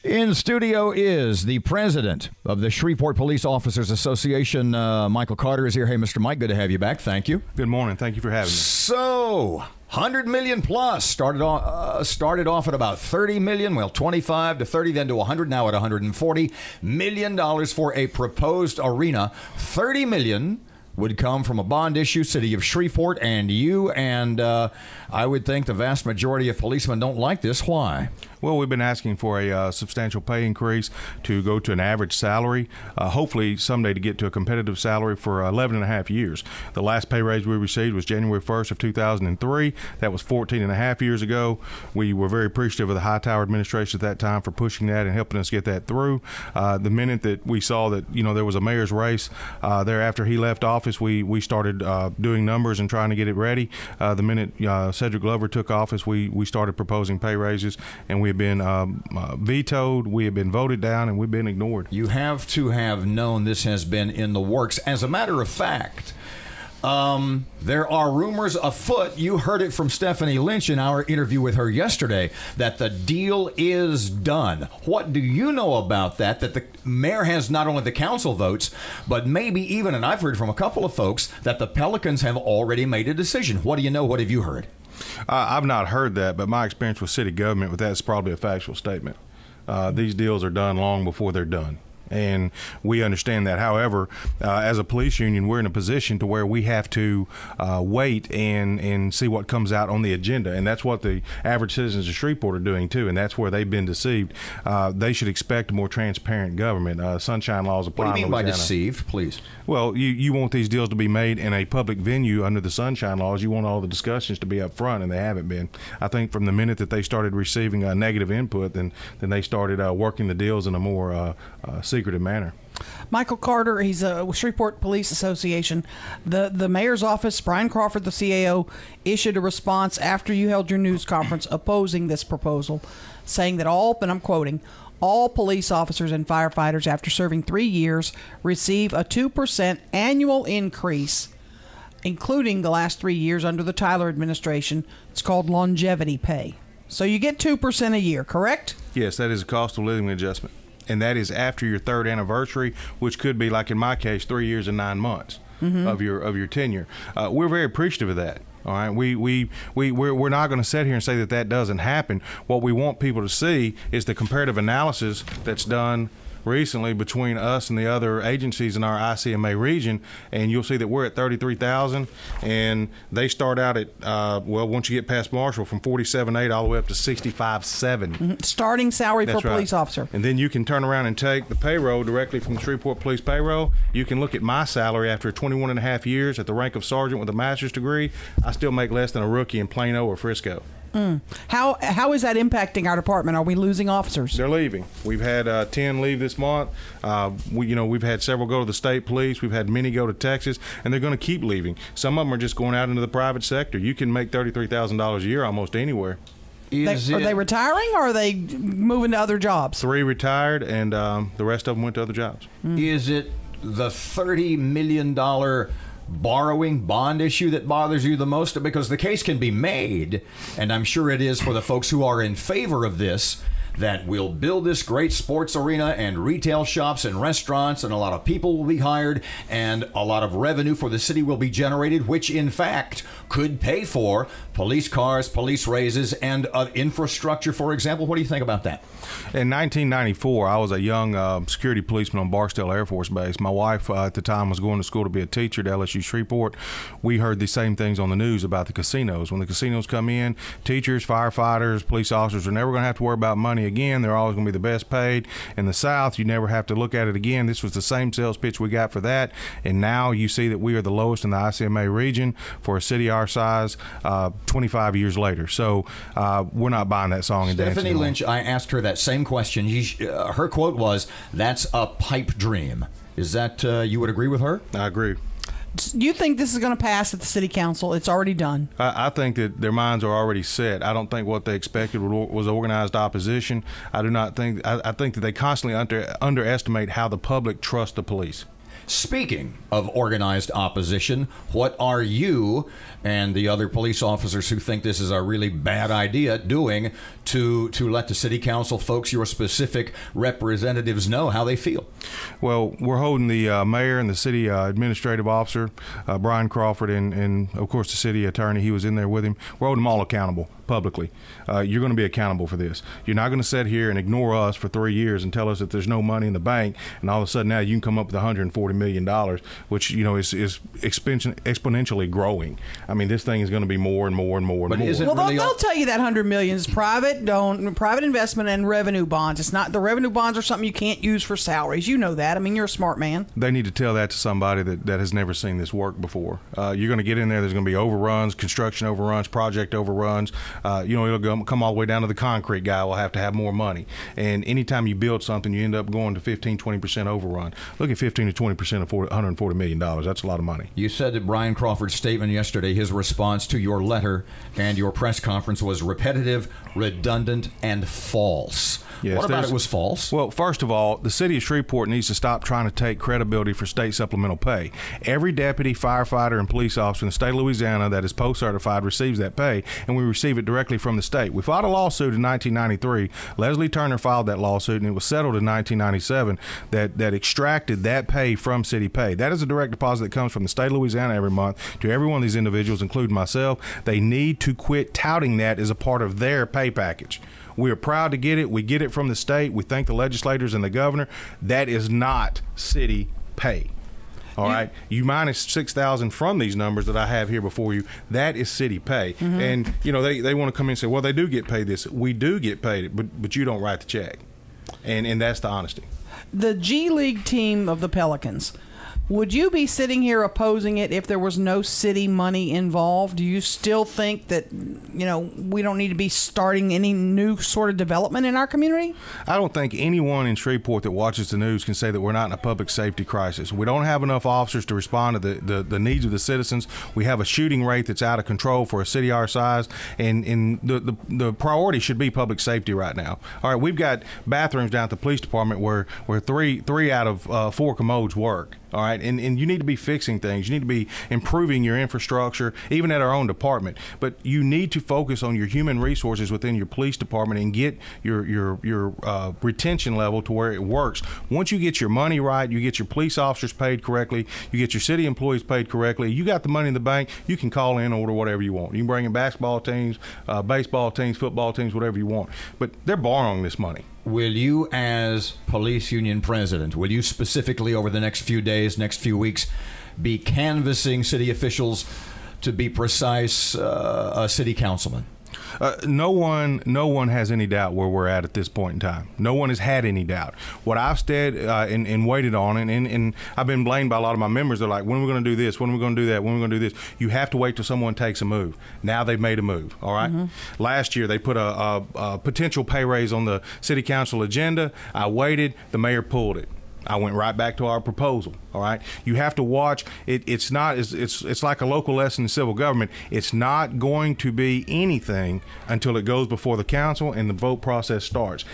In studio is the president of the Shreveport Police Officers Association. Michael Carter is here. Hey, Mr. Mike, good to have you back. Thank you. Good morning. Thank you for having me. So, 100 million plus. Started off at about 30 million. Well, 25 to 30, then to 100. Now at 140 million dollars for a proposed arena. 30 million would come from a bond issue, city of Shreveport, and you. And I would think the vast majority of policemen don't like this. Why? Well, we've been asking for a substantial pay increase to go to an average salary, hopefully someday to get to a competitive salary for 11 and a half years. The last pay raise we received was January 1st of 2003. That was 14 and a half years ago. We were very appreciative of the Hightower administration at that time for pushing that and helping us get that through. The minute that we saw that, there was a mayor's race there after he left office, we started doing numbers and trying to get it ready. The minute Cedric Glover took office, we started proposing pay raises, and we have been vetoed, we have been voted down, and we've been ignored. You have to have known this has been in the works. As a matter of fact, there are rumors afoot. You heard it from Stephanie Lynch in our interview with her yesterday that the deal is done. What do you know about that? That the mayor has not only the council votes, but maybe even, and I've heard from a couple of folks, that the Pelicans have already made a decision. What do you know? What have you heard? I've not heard that, but my experience with city government with that is probably a factual statement. These deals are done long before they're done, and we understand that. However, as a police union, we're in a position to where we have to wait and see what comes out on the agenda, and that's what the average citizens of Shreveport are doing too, and that's where they've been deceived. They should expect a more transparent government. Sunshine laws apply. What do you mean by deceived, please? Well, you want these deals to be made in a public venue under the Sunshine laws. You want all the discussions to be up front, and they haven't been. I think from the minute that they started receiving negative input, then they started working the deals in a more secretive manner. Michael Carter, he's with Shreveport Police Association. The mayor's office, Brian Crawford, the CAO, issued a response after you held your news conference opposing this proposal, saying that and I'm quoting, all police officers and firefighters after serving 3 years receive a 2% annual increase, including the last 3 years under the Tyler administration. It's called longevity pay. So you get 2% a year, correct? Yes, that is a cost of living adjustment. And that is after your third anniversary, which could be, like in my case, 3 years and 9 months of your tenure. We're very appreciative of that. All right, we're not going to sit here and say that doesn't happen. What we want people to see is the comparative analysis that's done recently between us and the other agencies in our ICMA region, and you'll see that we're at 33,000, and they start out at once you get past Marshall, from 47.8 all the way up to 65.7. Starting salary for a police officer. And then you can turn around and take the payroll directly from the Shreveport Police payroll. You can look at my salary after 21 and a half years at the rank of sergeant with a master's degree. I still make less than a rookie in Plano or Frisco. How is that impacting our department? Are we losing officers? They're leaving. We've had 10 leave this month. We've had several go to the state police. We've had many go to Texas, and they're going to keep leaving. Some of them are just going out into the private sector. You can make $33,000 a year almost anywhere. Are they retiring, or are they moving to other jobs? 3 retired, and the rest of them went to other jobs. Is it the $30 million borrowing bond issue that bothers you the most? Because the case can be made, and I'm sure it is for the folks who are in favor of this, that we'll build this great sports arena and retail shops and restaurants, and a lot of people will be hired, and a lot of revenue for the city will be generated, which in fact could pay for police cars, police raises, and infrastructure, for example. What do you think about that? In 1994, I was a young security policeman on Barstow Air Force Base. My wife at the time was going to school to be a teacher at LSU Shreveport. We heard the same things on the news about the casinos. When the casinos come in, teachers, firefighters, police officers are never going to have to worry about money again. They're always going to be the best paid. In the South, you never have to look at it again. This was the same sales pitch we got for that, and now you see that we are the lowest in the ICMA region for a city our size 25 years later. So we're not buying that song and dancing. Stephanie Lynch, I asked her that same question. Her quote was, "That's a pipe dream." Is that, you would agree with her? I agree. You think this is going to pass at the city council? It's already done. I think that their minds are already set. I don't think what they expected was organized opposition. I do not think. I think that they constantly underestimate how the public trusts the police. Speaking of organized opposition, what are you and the other police officers who think this is a really bad idea doing to let the city council folks, your specific representatives, know how they feel? Well, we're holding the mayor and the city administrative officer, Brian Crawford, and of course the city attorney. He was in there with him. We're holding them all accountable publicly. You're going to be accountable for this. You're not going to sit here and ignore us for 3 years and tell us that there's no money in the bank, and all of a sudden now you can come up with $140 million, which is exponentially growing. I mean, this thing is going to be more and more and more and more. Well, they'll tell you that $100 million is private investment and revenue bonds. It's not. The revenue bonds are something you can't use for salaries. You know that. I mean, you're a smart man. They need to tell that to somebody that has never seen this work before. You're going to get in there. There's going to be overruns, construction overruns, project overruns. It'll come all the way down to the concrete guy will have to have more money. And anytime you build something, you end up going to 15-20% overrun. Look at 15 to 20% of $140 million. That's a lot of money. You said that Brian Crawford's statement yesterday, his response to your letter and your press conference, was repetitive, redundant, and false. Yes, what about it was false? Well, first of all, the city of Shreveport needs to stop trying to take credibility for state supplemental pay. Every deputy, firefighter, and police officer in the state of Louisiana that is post-certified receives that pay, and we receive it directly from the state. We filed a lawsuit in 1993. Leslie Turner filed that lawsuit, and it was settled in 1997 that extracted that pay from city pay. That is a direct deposit that comes from the state of Louisiana every month to every one of these individuals, including myself. They need to quit touting that as a part of their pay package. We are proud to get it. We get it from the state. We thank the legislators and the governor. That is not city pay. All right, you minus $6,000 from these numbers that I have here before you. That is city pay, and they want to come in and say, well, they do get paid this. We do get paid it, but you don't write the check, and that's the honesty. The G League team of the Pelicans. Would you be sitting here opposing it if there was no city money involved? Do you still think that, we don't need to be starting any new sort of development in our community? I don't think anyone in Shreveport that watches the news can say that we're not in a public safety crisis. We don't have enough officers to respond to the needs of the citizens. We have a shooting rate that's out of control for a city our size, and the priority should be public safety right now. All right, we've got bathrooms down at the police department where three out of 4 commodes work. All right, and you need to be fixing things. You need to be improving your infrastructure, even at our own department. But you need to focus on your human resources within your police department and get your retention level to where it works. Once you get your money right, you get your police officers paid correctly, you get your city employees paid correctly, you got the money in the bank, you can call in, order whatever you want. You can bring in basketball teams, baseball teams, football teams, whatever you want. But they're borrowing this money. Will you, as police union president, will you specifically over the next few days, next few weeks, be canvassing city officials, to be precise, a city councilman? No one has any doubt where we're at this point in time. No one has had any doubt. What I've said and waited on, and I've been blamed by a lot of my members. They're like, when are we going to do this? When are we going to do that? When are we going to do this? You have to wait till someone takes a move. Now they've made a move, all right? Last year, they put a potential pay raise on the city council agenda. I waited. The mayor pulled it. I went right back to our proposal. All right, you have to watch it. It's like a local lesson in civil government. It's not going to be anything until it goes before the council and the vote process starts.